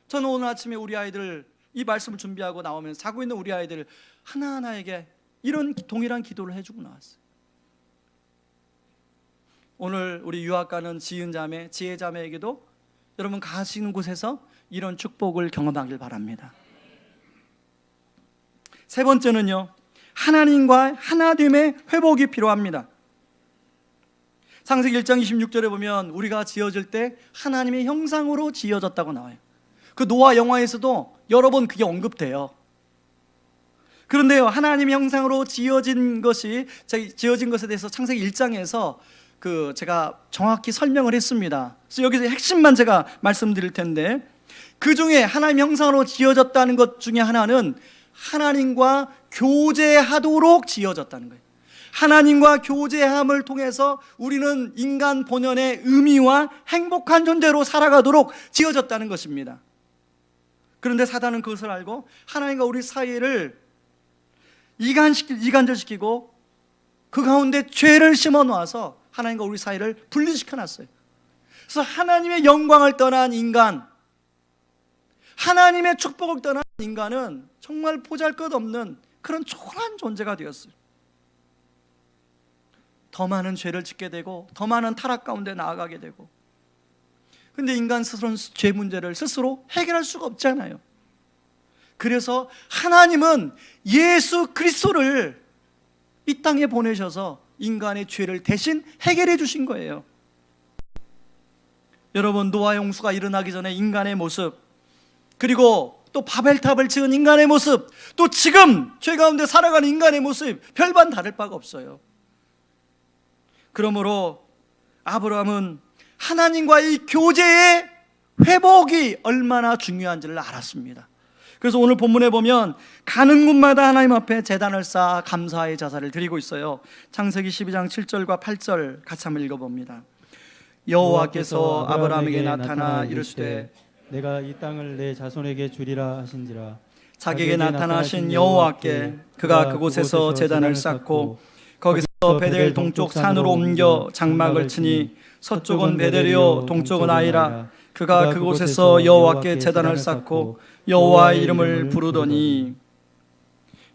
저는 오늘 아침에 우리 아이들 이 말씀을 준비하고 나오면서 자고 있는 우리 아이들 하나하나에게 이런 동일한 기도를 해주고 나왔어요. 오늘 우리 유학 가는 지은 자매, 지혜 자매에게도 여러분 가시는 곳에서 이런 축복을 경험하길 바랍니다. 세 번째는요, 하나님과 하나됨의 회복이 필요합니다. 창세기 1장 26절에 보면 우리가 지어질 때 하나님의 형상으로 지어졌다고 나와요. 그 노아 영화에서도 여러 번 그게 언급돼요. 그런데요, 하나님의 형상으로 지어진 것에 대해서 창세기 1장에서 제가 정확히 설명을 했습니다. 그래서 여기서 핵심만 제가 말씀드릴 텐데, 그 중에 하나님의 형상으로 지어졌다는 것 중에 하나는 하나님과 교제하도록 지어졌다는 거예요. 하나님과 교제함을 통해서 우리는 인간 본연의 의미와 행복한 존재로 살아가도록 지어졌다는 것입니다. 그런데 사단은 그것을 알고 하나님과 우리 사이를 이간질시키고 그 가운데 죄를 심어놓아서 하나님과 우리 사이를 분리시켜놨어요. 그래서 하나님의 영광을 떠난 인간, 하나님의 축복을 떠난 인간은 정말 보잘것없는 그런 초라한 존재가 되었어요. 더 많은 죄를 짓게 되고 더 많은 타락 가운데 나아가게 되고, 근데 인간 스스로는 죄 문제를 스스로 해결할 수가 없잖아요. 그래서 하나님은 예수 그리스도를 이 땅에 보내셔서 인간의 죄를 대신 해결해 주신 거예요. 여러분, 노아 홍수가 일어나기 전에 인간의 모습, 그리고 또 바벨탑을 지은 인간의 모습, 또 지금 죄 가운데 살아가는 인간의 모습, 별반 다를 바가 없어요. 그러므로 아브라함은 하나님과의 이 교제의 회복이 얼마나 중요한지를 알았습니다. 그래서 오늘 본문에 보면 가는 곳마다 하나님 앞에 제단을 쌓아 감사의 제사를 드리고 있어요. 창세기 12장 7절과 8절 같이 한번 읽어봅니다. 여호와께서 아브라함에게 나타나 이르시되 내가 이 땅을 내 자손에게 주리라 하신지라. 자기에게 나타나신 여호와께 그가 그곳에서 제단을 쌓고 거기서 베델 동쪽 산으로 옮겨 장막을 치니 서쪽은 베델이요 동쪽은 아이라. 그가 그곳에서 여호와께 제단을 쌓고 여호와의 이름을 부르더니.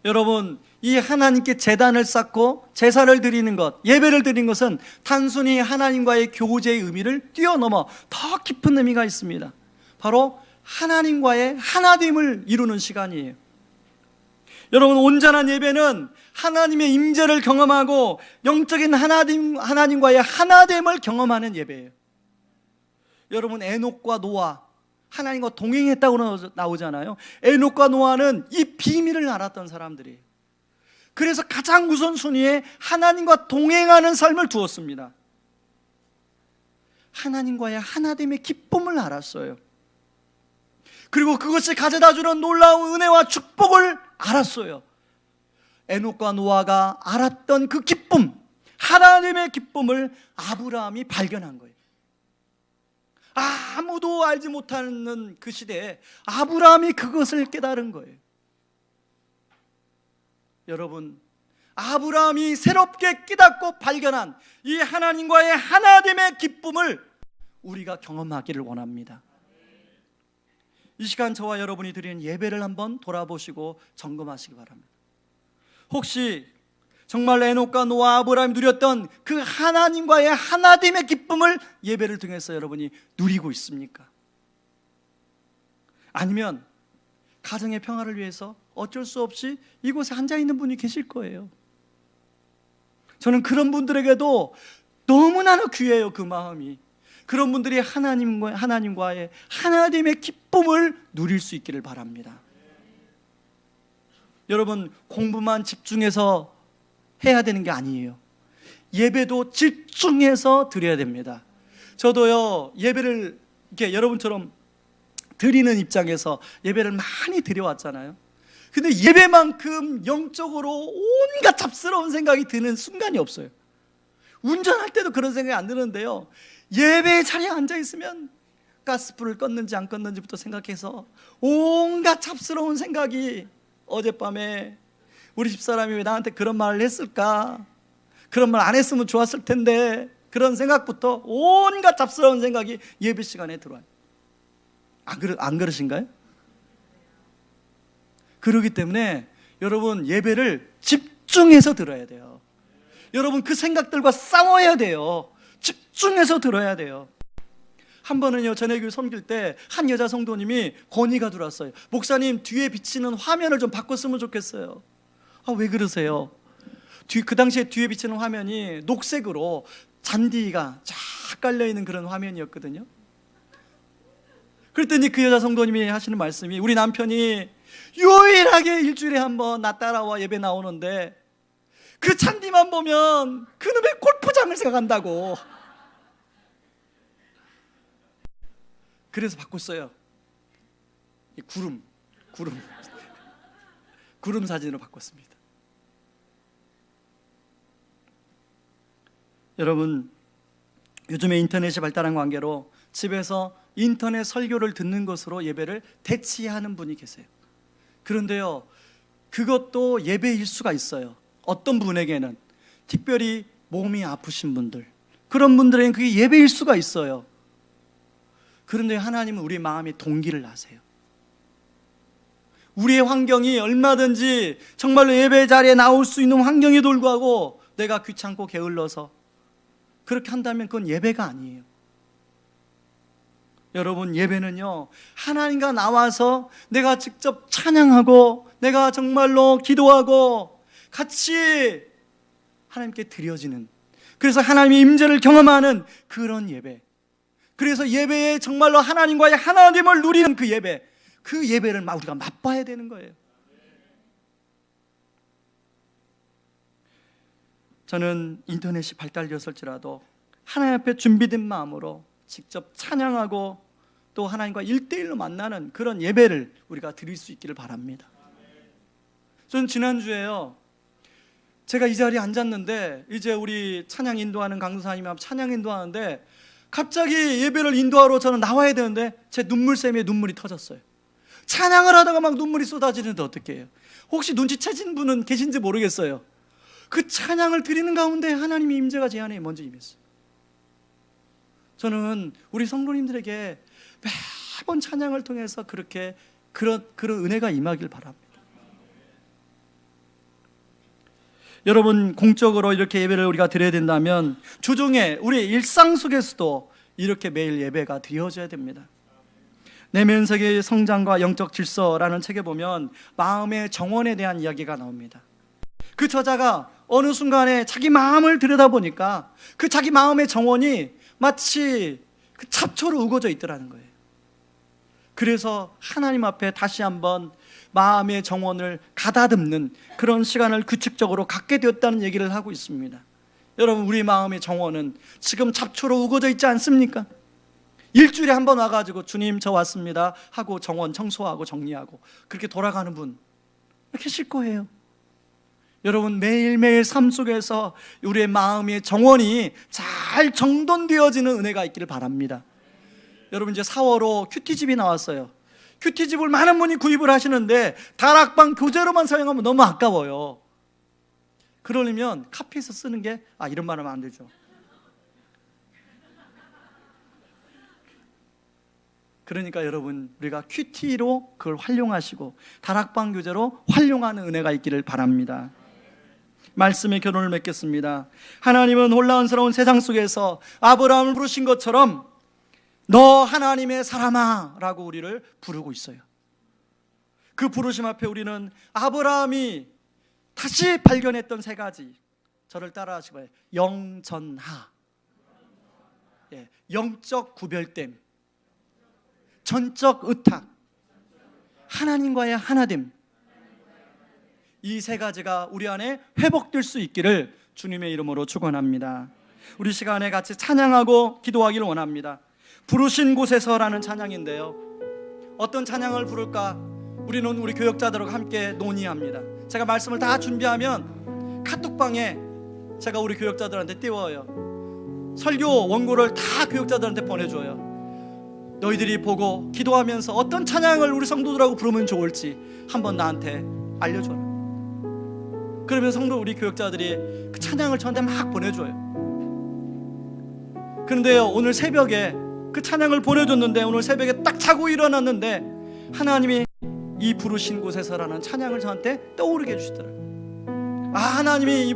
여러분, 이 하나님께 제단을 쌓고 제사를 드리는 것, 예배를 드리는 것은 단순히 하나님과의 교제의 의미를 뛰어넘어 더 깊은 의미가 있습니다. 바로 하나님과의 하나됨을 이루는 시간이에요. 여러분, 온전한 예배는 하나님의 임재를 경험하고 영적인 하나님과의 하나됨을 경험하는 예배예요. 여러분, 에녹과 노아, 하나님과 동행했다고 나오잖아요. 에녹과 노아는 이 비밀을 알았던 사람들이에요. 그래서 가장 우선순위에 하나님과 동행하는 삶을 두었습니다. 하나님과의 하나됨의 기쁨을 알았어요. 그리고 그것이 가져다주는 놀라운 은혜와 축복을 알았어요. 에녹과 노아가 알았던 그 기쁨, 하나님의 기쁨을 아브라함이 발견한 거예요. 아무도 알지 못하는 그 시대에 아브라함이 그것을 깨달은 거예요. 여러분, 아브라함이 새롭게 깨닫고 발견한 이 하나님과의 하나됨의 기쁨을 우리가 경험하기를 원합니다. 이 시간 저와 여러분이 드리는 예배를 한번 돌아보시고 점검하시기 바랍니다. 혹시 정말 에녹과 노아, 아브라함이 누렸던 그 하나님과의 하나됨의 기쁨을 예배를 통해서 여러분이 누리고 있습니까? 아니면 가정의 평화를 위해서 어쩔 수 없이 이곳에 앉아있는 분이 계실 거예요. 저는 그런 분들에게도 너무나 귀해요, 그 마음이. 그런 분들이 하나님과의 하나됨의 기쁨을 누릴 수 있기를 바랍니다. 여러분, 공부만 집중해서 해야 되는 게 아니에요. 예배도 집중해서 드려야 됩니다. 저도요, 예배를 이렇게 여러분처럼 드리는 입장에서 예배를 많이 드려왔잖아요. 근데 예배만큼 영적으로 온갖 잡스러운 생각이 드는 순간이 없어요. 운전할 때도 그런 생각이 안 드는데요, 예배 자리에 앉아있으면 가스불을 껐는지 안 껐는지부터 생각해서 온갖 잡스러운 생각이, 어젯밤에 우리 집사람이 왜 나한테 그런 말을 했을까, 그런 말 안 했으면 좋았을 텐데, 그런 생각부터 온갖 잡스러운 생각이 예배 시간에 들어와요. 안 그러신가요? 그렇기 때문에 여러분, 예배를 집중해서 들어야 돼요. 여러분, 그 생각들과 싸워야 돼요. 집중해서 들어야 돼요. 한 번은요, 전해교회 섬길 때 한 여자 성도님이 건의가 들어왔어요. 목사님, 뒤에 비치는 화면을 좀 바꿨으면 좋겠어요. 왜 그러세요? 그 당시에 뒤에 비치는 화면이 녹색으로 잔디가 쫙 깔려있는 그런 화면이었거든요. 그랬더니 그 여자 성도님이 하시는 말씀이, 우리 남편이 유일하게 일주일에 한 번 나 따라와 예배 나오는데 그 잔디만 보면 그놈의 골프장을 생각한다고. 그래서 바꿨어요. 구름 사진으로 바꿨습니다. 여러분, 요즘에 인터넷이 발달한 관계로 집에서 인터넷 설교를 듣는 것으로 예배를 대체하는 분이 계세요. 그런데요, 그것도 예배일 수가 있어요. 어떤 분에게는, 특별히 몸이 아프신 분들, 그런 분들에게는 그게 예배일 수가 있어요. 그런데 하나님은 우리 마음에 동기를 아세요. 우리의 환경이 얼마든지 정말로 예배 자리에 나올 수 있는 환경에도 불구하고 내가 귀찮고 게을러서 그렇게 한다면 그건 예배가 아니에요. 여러분, 예배는요, 하나님과 나와서 내가 직접 찬양하고 내가 정말로 기도하고 같이 하나님께 드려지는, 그래서 하나님의 임재를 경험하는 그런 예배. 그래서 예배에 정말로 하나님과의 하나됨을 누리는 그 예배, 그 예배를 우리가 맛봐야 되는 거예요. 저는 인터넷이 발달되었을지라도 하나님 앞에 준비된 마음으로 직접 찬양하고 또 하나님과 1대1로 만나는 그런 예배를 우리가 드릴 수 있기를 바랍니다. 저는 지난주에요, 제가 이 자리에 앉았는데 이제 우리 찬양 인도하는 강도사님이 찬양 인도하는데 갑자기 예배를 인도하러 저는 나와야 되는데 제 눈물샘에 눈물이 터졌어요. 찬양을 하다가 막 눈물이 쏟아지는데 어떻게 해요? 혹시 눈치채신 분은 계신지 모르겠어요. 그 찬양을 드리는 가운데 하나님의 임재가 제 안에 먼저 임했어요. 저는 우리 성도님들에게 매번 찬양을 통해서 그렇게 그런 은혜가 임하길 바랍니다. 여러분, 공적으로 이렇게 예배를 우리가 드려야 된다면 주중에 우리 일상 속에서도 이렇게 매일 예배가 드려져야 됩니다. 내면세계의 성장과 영적 질서라는 책에 보면 마음의 정원에 대한 이야기가 나옵니다. 그 저자가 어느 순간에 자기 마음을 들여다보니까 그 자기 마음의 정원이 마치 그 잡초로 우거져 있더라는 거예요. 그래서 하나님 앞에 다시 한번 마음의 정원을 가다듬는 그런 시간을 규칙적으로 갖게 되었다는 얘기를 하고 있습니다. 여러분, 우리 마음의 정원은 지금 잡초로 우거져 있지 않습니까? 일주일에 한 번 와가지고 주님 저 왔습니다 하고 정원 청소하고 정리하고 그렇게 돌아가는 분 계실 거예요. 여러분, 매일매일 삶 속에서 우리의 마음의 정원이 잘 정돈되어지는 은혜가 있기를 바랍니다. 여러분, 이제 4월호 큐티집이 나왔어요. 큐티집을 많은 분이 구입을 하시는데 다락방 교재로만 사용하면 너무 아까워요. 그러려면 카페에서 쓰는 게 이런 말 하면 안 되죠. 그러니까 여러분, 우리가 큐티로 그걸 활용하시고 다락방 교재로 활용하는 은혜가 있기를 바랍니다. 말씀의 결론을 맺겠습니다. 하나님은 혼란스러운 세상 속에서 아브라함을 부르신 것처럼 너 하나님의 사람아 라고 우리를 부르고 있어요. 그 부르심 앞에 우리는 아브라함이 다시 발견했던 세 가지, 저를 따라 하시기 바랍니다. 영전하, 영적 구별됨, 전적 의탁, 하나님과의 하나됨, 이 세 가지가 우리 안에 회복될 수 있기를 주님의 이름으로 축원합니다. 우리 시간에 같이 찬양하고 기도하기를 원합니다. 부르신 곳에서라는 찬양인데요, 어떤 찬양을 부를까 우리는 우리 교역자들과 함께 논의합니다. 제가 말씀을 다 준비하면 카톡방에 제가 우리 교역자들한테 띄워요. 설교 원고를 다 교역자들한테 보내줘요. 너희들이 보고 기도하면서 어떤 찬양을 우리 성도들하고 부르면 좋을지 한번 나한테 알려줘라. 그러면 성도 우리 교역자들이 그 찬양을 저한테 막 보내줘요. 그런데요, 오늘 새벽에 그 찬양을 보내줬는데 오늘 새벽에 딱 자고 일어났는데 하나님이 이 부르신 곳에서라는 찬양을 저한테 떠오르게 해주시더라고요. 하나님이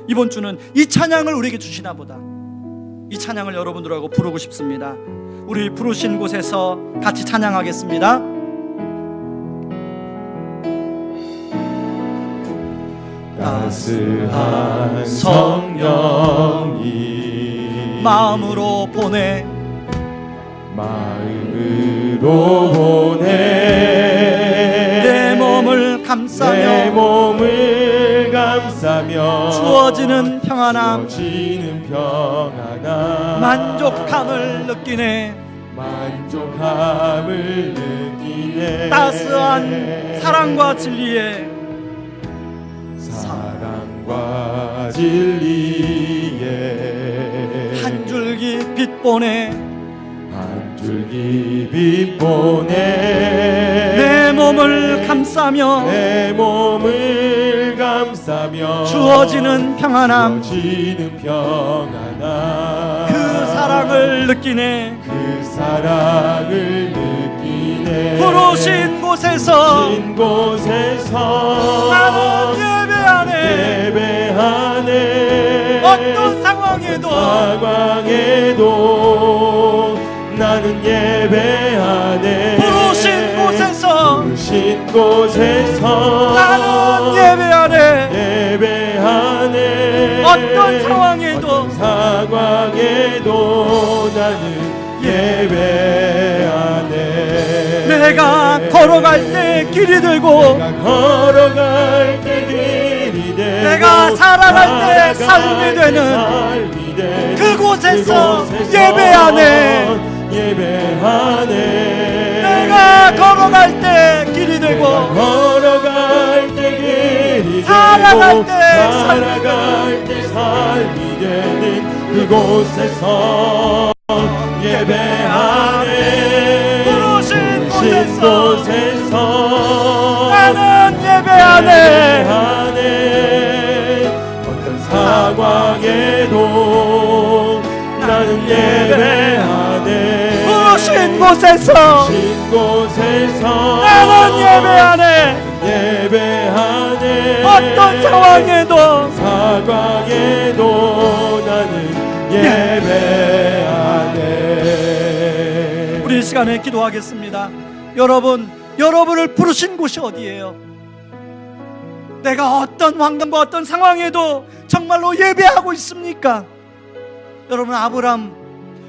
이번 주는 이 찬양을 우리에게 주시나 보다. 이 찬양을 여러분들하고 부르고 싶습니다. 우리 부르신 곳에서 같이 찬양하겠습니다. 따스한 성령이 마음으로 보내, 마음으로 보내 내 몸을 감싸며, 내 몸을 감싸며 주어지는 평안함, 주어지는 평안함, 만족함을 느끼네. 만족함을 느끼네. 따스한 사랑과 진리에, 사랑과 진리에 한 줄기 빛 보내, 한 줄기 빛 보내 내 몸을 감싸며, 내 몸을 감싸며 주어지는 평안함, 주어지는 평안함, 그 사랑을 느끼네. 그 사랑을 느끼네. 부르신 곳에서 신 곳에서 나는 예배하네. 예배하네. 어떤 상황에도 나는 예배하네. 부르신 곳에서 부르신 곳에서 나는 예배하네. 예배하네. 어떤 상황에도 나는 예배하네. 내가 걸어갈 때 길이 되고 내가 걸어갈 때 길이 되고 내가 살아갈 때 삶이 되는 그곳에서 예배하네. 내가 걸어갈 때 길이 되고 걸어갈 때 길이 살아갈 되고 때 살아갈 때 삶이 되는 그곳에서 예배하네. 부르신 곳에서 곳에서 나는 예배하네. 어떤 상황에도 나는 예배하네. 부르신 곳에서 부르신 곳에서 나는 예배하네. 예배하네. 어떤 상황에도 나는 예배하네. 우리 이 시간에 기도하겠습니다. 여러분을 부르신 곳이 어디예요? 내가 어떤 환경과 어떤 상황에도 정말로 예배하고 있습니까? 여러분,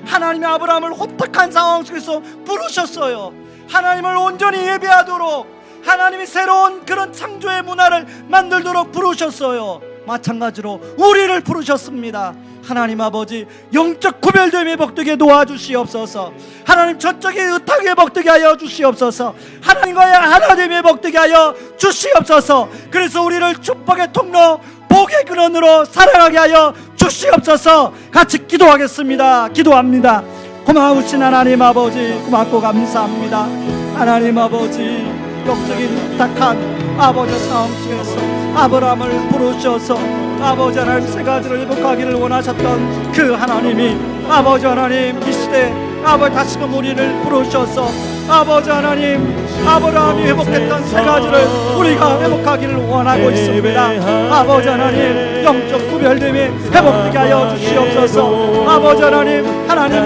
하나님이 아브라함을 호탁한 상황 속에서 부르셨어요. 하나님을 온전히 예배하도록, 하나님이 새로운 그런 창조의 문화를 만들도록 부르셨어요. 마찬가지로 우리를 부르셨습니다. 하나님 아버지, 영적 구별됨이 회복되게 도와주시옵소서. 하나님, 전적인 의탁이 회복되게 하여 주시옵소서. 하나님과의 하나됨이 회복되게 하여 주시옵소서. 그래서 우리를 축복의 통로, 복의 근원으로 살아가게 하여 주시옵소서. 같이 기도합니다. 고마우신 하나님 아버지, 고맙고 감사합니다. 하나님 아버지, 영적인 의탁한 아버지 상황 속에서 아브라함을 부르셔서 아버지 하나님 세 가지를 회복하기를 원하셨던 그 하나님이, 아버지 하나님, 이 시대 아버지 다시금 우리를 부르셔서 아버지 하나님, 아브라함이 회복했던 세 가지를 우리가 회복하기를 원하고 있습니다. 아버지 하나님, 영적 구별됨이 회복되게 하여 주시옵소서. 아버지 하나님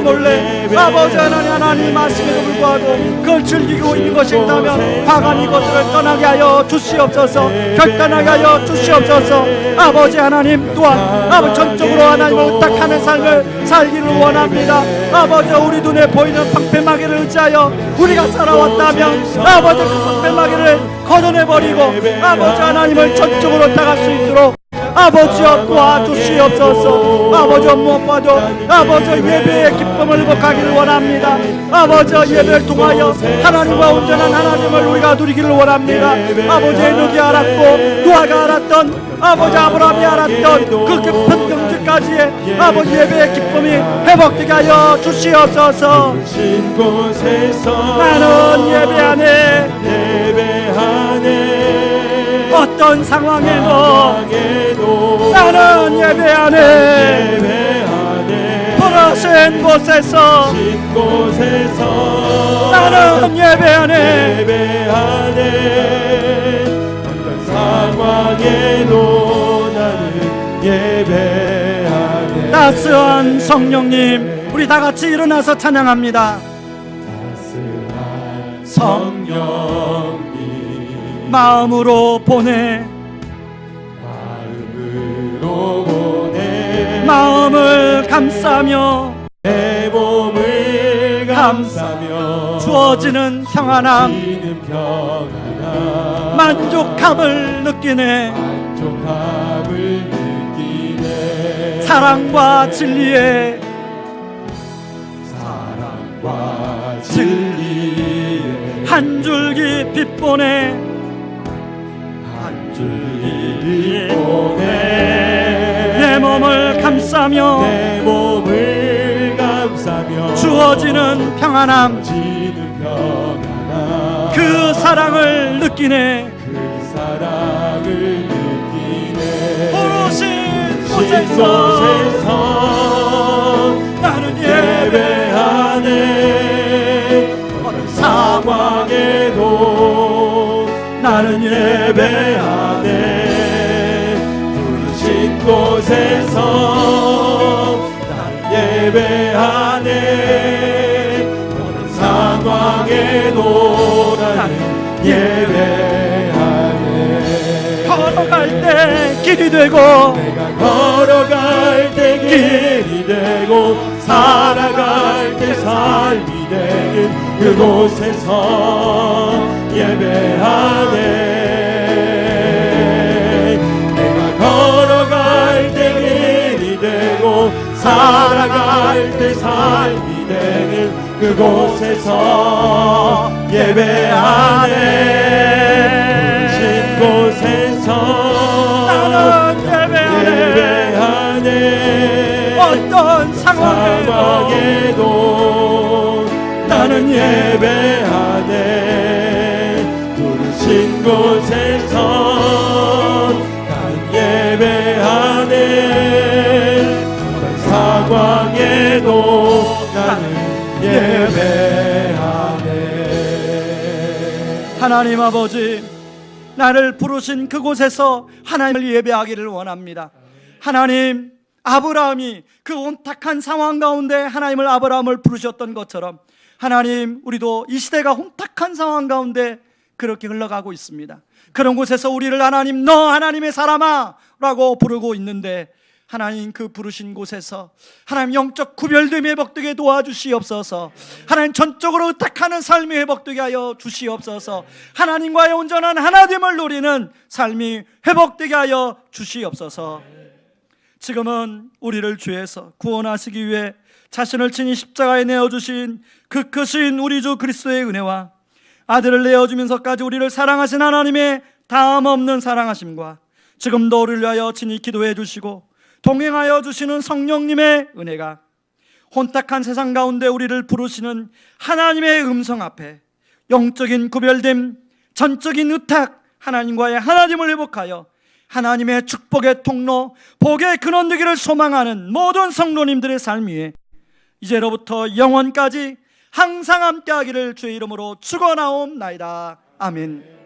몰래 아버지 하나님 아심에도 불구하고 그걸 즐기고 있는 것이 있다면 과감히 이것들을 떠나게 하여 주시옵소서. 결단하게 하여 주시옵소서. 아버지 하나님 또한 아버지 전적으로 하나님을 의탁하는 삶을 살기를 원합니다. 아버지, 우리 눈에 보이는 방패막이를 의지하여 우리가 살아왔다면 아버지 그 방패막이를 걷어내버리고 아버지 하나님을 전적으로 따라갈 수 있도록 아버지여 도와주시옵소서. 아버지여, 무엇보다도 아버지여 예배의 기쁨을 회복하기를 원합니다. 아버지여, 예배를 통하여 하나님과 온전한 하나님을 우리가 누리기를 원합니다. 아버지, 에녹이 알았고 노아가 알았던, 아버지 아브라함이 알았던 그 깊은 경지까지의 아버지 예배의 기쁨이 회복되게 하여 주시옵소서. 나는 예배하네. 어떤 상황에도 나는 예배하네. 부르신 곳에서 나는 예배하네. 어떤 상황에도 나는 예배하네. 따스한 성령님, 우리 다 같이 일어나서 찬양합니다. 따스한 성령님, 마음으로 보내, 마음을 감싸며 내 몸을 감싸며 주어지는 평안함, 만족함을 느끼네. 사랑과 진리에 한 줄기 빛 보내, 내 몸을 감싸며 주어지는 평안함, 그 사랑을 느끼네. 부르신 곳에서 나는 예배하네. 어떤 상황에 예배하네. 부르신 곳에서 나는 예배하네. 어느 상황에도 나는 예배하네. 걸어갈 때 길이 되고 내가 걸어갈 때 길이 되고 살아갈 때 삶이 되는 그곳에서 예배하네. 내가 걸어갈 때 길이 되고 살아갈 때 삶이 되는 그곳에서 예배하네. 부르신 곳에서 나는 예배하네. 어떤 상황에도 나는 예배하네. 부르신 곳에서 나는 예배하네. 어떤 상황에도 나는 예배하네. 하나님 아버지, 나를 부르신 그곳에서 하나님을 예배하기를 원합니다. 하나님, 아브라함이 그 혼탁한 상황 가운데 하나님을 아브라함을 부르셨던 것처럼 하나님, 우리도 이 시대가 혼탁한 상황 가운데 그렇게 흘러가고 있습니다. 그런 곳에서 우리를 하나님, 너 하나님의 사람아 라고 부르고 있는데, 하나님 그 부르신 곳에서 하나님 영적 구별됨이 회복되게 도와주시옵소서. 하나님 전적으로 의탁하는 삶이 회복되게 하여 주시옵소서. 하나님과의 온전한 하나됨을 누리는 삶이 회복되게 하여 주시옵소서. 지금은 우리를 죄에서 구원하시기 위해 자신을 친히 십자가에 내어주신 그 크신 우리 주 그리스도의 은혜와 아들을 내어주면서까지 우리를 사랑하신 하나님의 다함 없는 사랑하심과 지금도 우리를 위하여 친히 기도해 주시고 동행하여 주시는 성령님의 은혜가 혼탁한 세상 가운데 우리를 부르시는 하나님의 음성 앞에 영적인 구별됨, 전적인 의탁, 하나님과의 하나됨을 회복하여 하나님의 축복의 통로, 복의 근원 되기를 소망하는 모든 성도님들의 삶 위에 이제로부터 영원까지 항상 함께하기를 주의 이름으로 축원하옵나이다. 아멘.